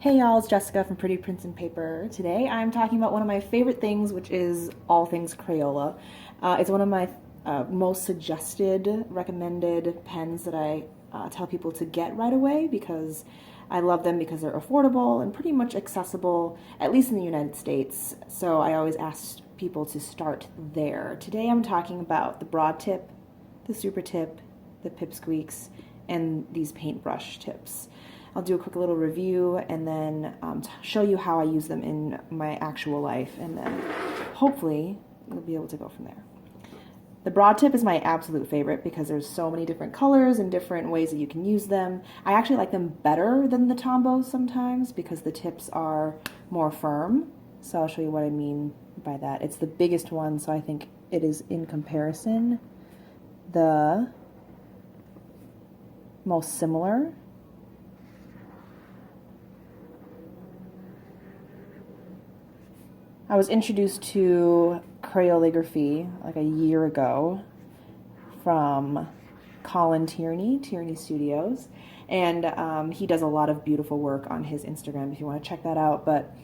Hey y'all, it's Jessica from Pretty Prints and Paper. Today I'm talking about one of my favorite things, which is all things Crayola. It's one of my most suggested, recommended pens that I tell people to get right away because I love them because they're affordable and pretty much accessible, at least in the United States. So I always ask people to start there. Today I'm talking about the broad tip, the super tip, the pipsqueaks, and these paintbrush tips. I'll do a quick little review and then show you how I use them in my actual life, and then hopefully you'll be able to go from there. The broad tip is my absolute favorite because there's so many different colors and different ways that you can use them. I actually like them better than the Tombos sometimes because the tips are more firm. So I'll show you what I mean by that. It's the biggest one, so I think it is, in comparison, the most similar. I was introduced to Crayligraphy like a year ago from Colin Tierney Studios, and he does a lot of beautiful work on his Instagram if you want to check that out. But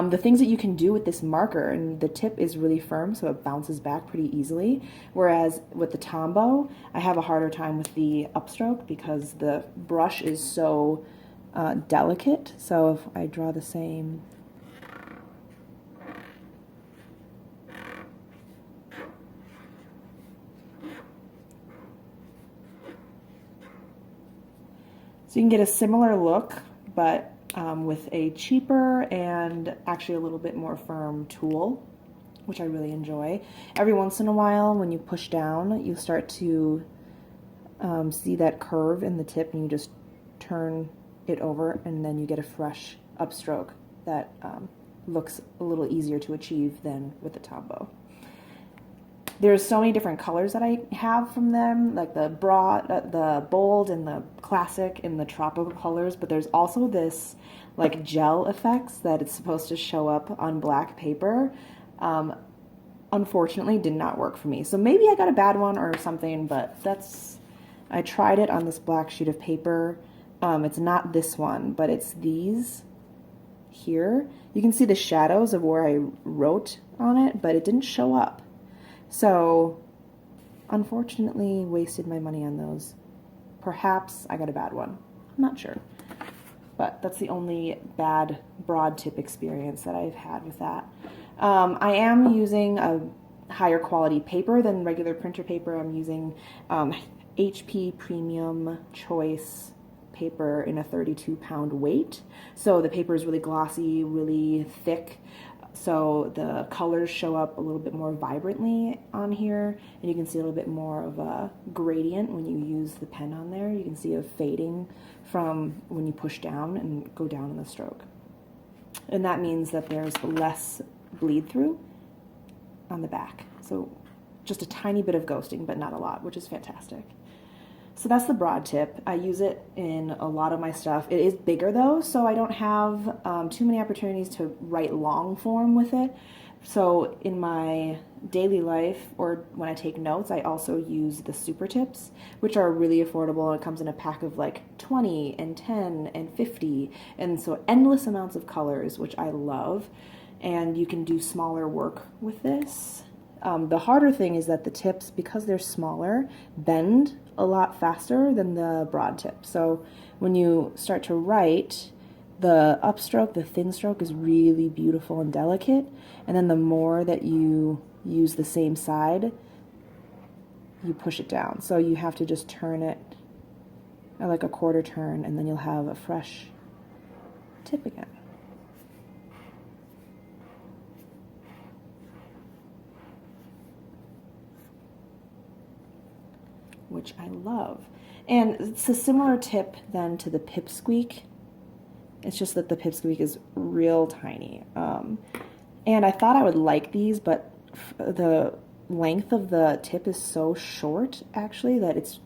the things that you can do with this marker, and the tip is really firm so it bounces back pretty easily, whereas with the Tombow I have a harder time with the upstroke because the brush is so delicate. So if I draw the same, so you can get a similar look, but with a cheaper and actually a little bit more firm tool, which I really enjoy. Every once in a while, when you push down, you start to see that curve in the tip, and you just turn it over, and then you get a fresh upstroke that looks a little easier to achieve than with the Tombow. There's so many different colors that I have from them, like the broad, the bold, and the classic, and the tropical colors. But there's also this like gel effects that it's supposed to show up on black paper. Unfortunately, did not work for me. So maybe I got a bad one or something. But I tried it on this black sheet of paper. It's not this one, but it's these here. You can see the shadows of where I wrote on it, but it didn't show up. So, unfortunately, wasted my money on those. Perhaps I got a bad one. I'm not sure. But that's the only bad broad tip experience that I've had with that. I am using a higher quality paper than regular printer paper. I'm using HP Premium Choice paper in a 32-pound weight. So the paper is really glossy, really thick. So the colors show up a little bit more vibrantly on here, and you can see a little bit more of a gradient when you use the pen on there. You can see a fading from when you push down and go down in the stroke. And that means that there's less bleed through on the back. So just a tiny bit of ghosting, but not a lot, which is fantastic. So that's the broad tip. I use it in a lot of my stuff. It is bigger though, so I don't have too many opportunities to write long form with it. So in my daily life, or when I take notes, I also use the super tips, which are really affordable. It comes in a pack of like 20 and 10 and 50, and so endless amounts of colors, which I love. And you can do smaller work with this. The harder thing is that the tips, because they're smaller, bend a lot faster than the broad tip. So when you start to write, the upstroke, the thin stroke, is really beautiful and delicate. And then the more that you use the same side, you push it down. So you have to just turn it at like a quarter turn, and then you'll have a fresh tip again. Which I love. And it's a similar tip then to the pipsqueak. It's just that the pipsqueak is real tiny. And I thought I would like these, but the length of the tip is so short, actually, that it's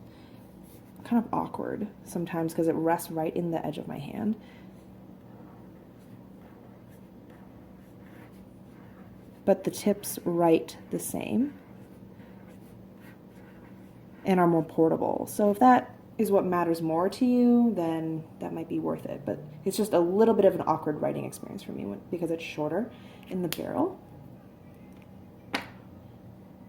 kind of awkward sometimes because it rests right in the edge of my hand. But the tips write the same and are more portable. So if that is what matters more to you, then that might be worth it. But it's just a little bit of an awkward writing experience for me because it's shorter in the barrel.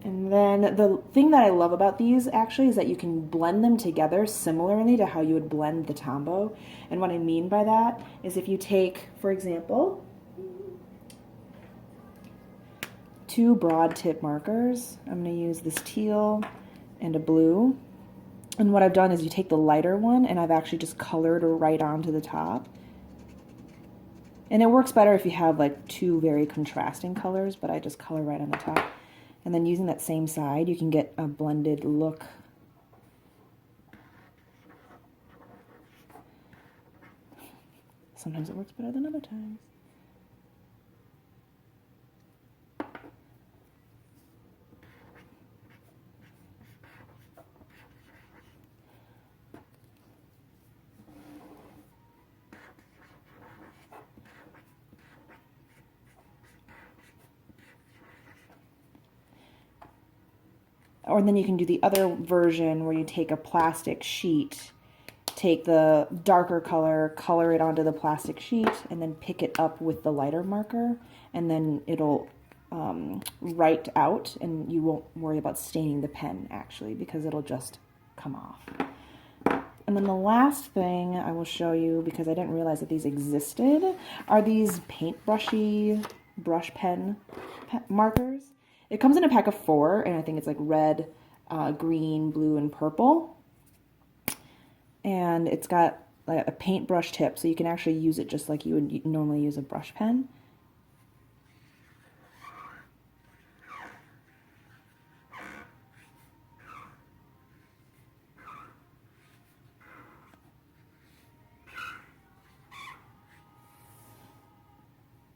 And then the thing that I love about these actually is that you can blend them together similarly to how you would blend the Tombow. And what I mean by that is if you take, for example, 2 broad tip markers. I'm going to use this teal and a blue. And what I've done is you take the lighter one and I've actually just colored right onto the top. And it works better if you have like 2 very contrasting colors, but I just color right on the top. And then using that same side, you can get a blended look. Sometimes it works better than other times. Or then you can do the other version where you take a plastic sheet, take the darker color, color it onto the plastic sheet, and then pick it up with the lighter marker, and then it'll write out, and you won't worry about staining the pen actually, because it'll just come off. And then the last thing I will show you, because I didn't realize that these existed, are these paintbrushy brush pen markers. It comes in a pack of 4, and I think it's like red, green, blue, and purple. And it's got like a paintbrush tip, so you can actually use it just like you would normally use a brush pen.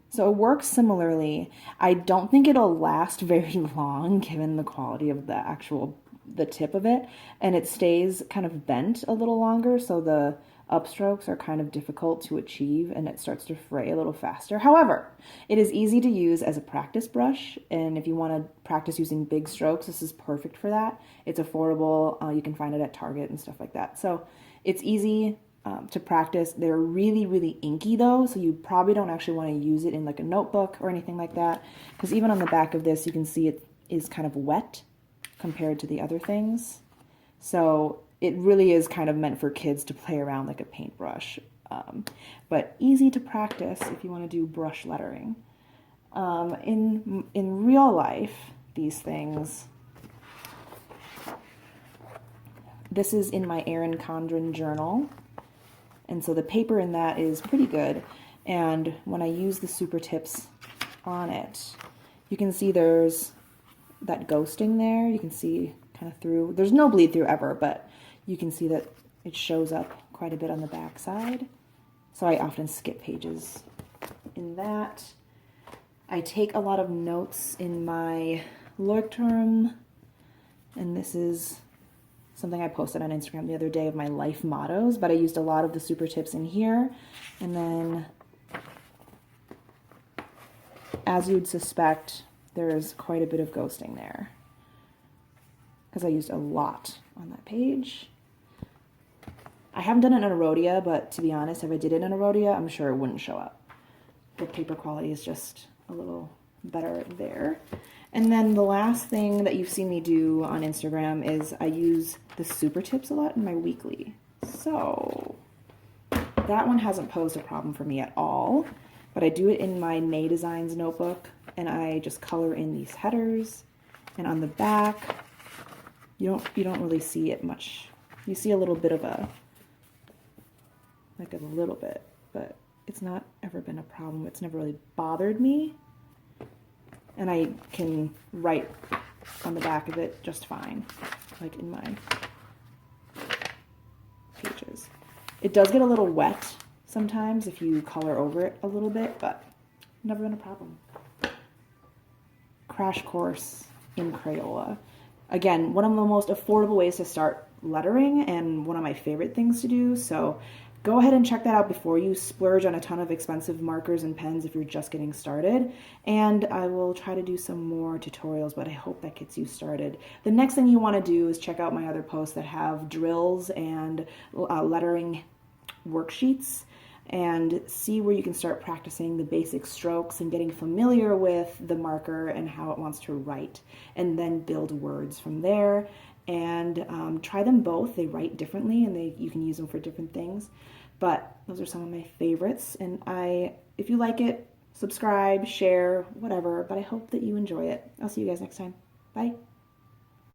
So it works similarly. I don't think it'll last very long given the quality of the tip of it, and it stays kind of bent a little longer, so the upstrokes are kind of difficult to achieve and it starts to fray a little faster. However, it is easy to use as a practice brush, and if you want to practice using big strokes, this is perfect for that. It's affordable. You can find it at Target and stuff like that. So it's easy to practice. They're really, really inky though, so you probably don't actually want to use it in like a notebook or anything like that, because even on the back of this you can see it is kind of wet compared to the other things. So it really is kind of meant for kids to play around like a paintbrush, but easy to practice if you want to do brush lettering. In real life, these things, this is in my Erin Condren journal. And so the paper in that is pretty good. And when I use the super tips on it, you can see there's that ghosting there. You can see kind of through. There's no bleed through ever, but you can see that it shows up quite a bit on the back side. So I often skip pages in that. I take a lot of notes in my Leuchtturm, and this is something I posted on Instagram the other day of my life mottos, but I used a lot of the super tips in here. And then, as you'd suspect, there's quite a bit of ghosting there because I used a lot on that page. I haven't done it in a Rhodia, but to be honest, if I did it in a Rhodia, I'm sure it wouldn't show up. The paper quality is just a little better there. And then the last thing that you've seen me do on Instagram is I use the super tips a lot in my weekly. So that one hasn't posed a problem for me at all, but I do it in my May Designs notebook, and I just color in these headers. And on the back, you don't really see it much. You see a little bit of like a little bit, but it's not ever been a problem. It's never really bothered me. And I can write on the back of it just fine, like in my pages. It does get a little wet sometimes if you color over it a little bit, but never been a problem. Crash course in Crayola. Again, one of the most affordable ways to start lettering and one of my favorite things to do. So go ahead and check that out before you splurge on a ton of expensive markers and pens if you're just getting started. And I will try to do some more tutorials, but I hope that gets you started. The next thing you want to do is check out my other posts that have drills and lettering worksheets, and see where you can start practicing the basic strokes and getting familiar with the marker and how it wants to write, and then build words from there. And try them both. They write differently, and you can use them for different things. But those are some of my favorites. And if you like it, subscribe, share, whatever. But I hope that you enjoy it. I'll see you guys next time. Bye.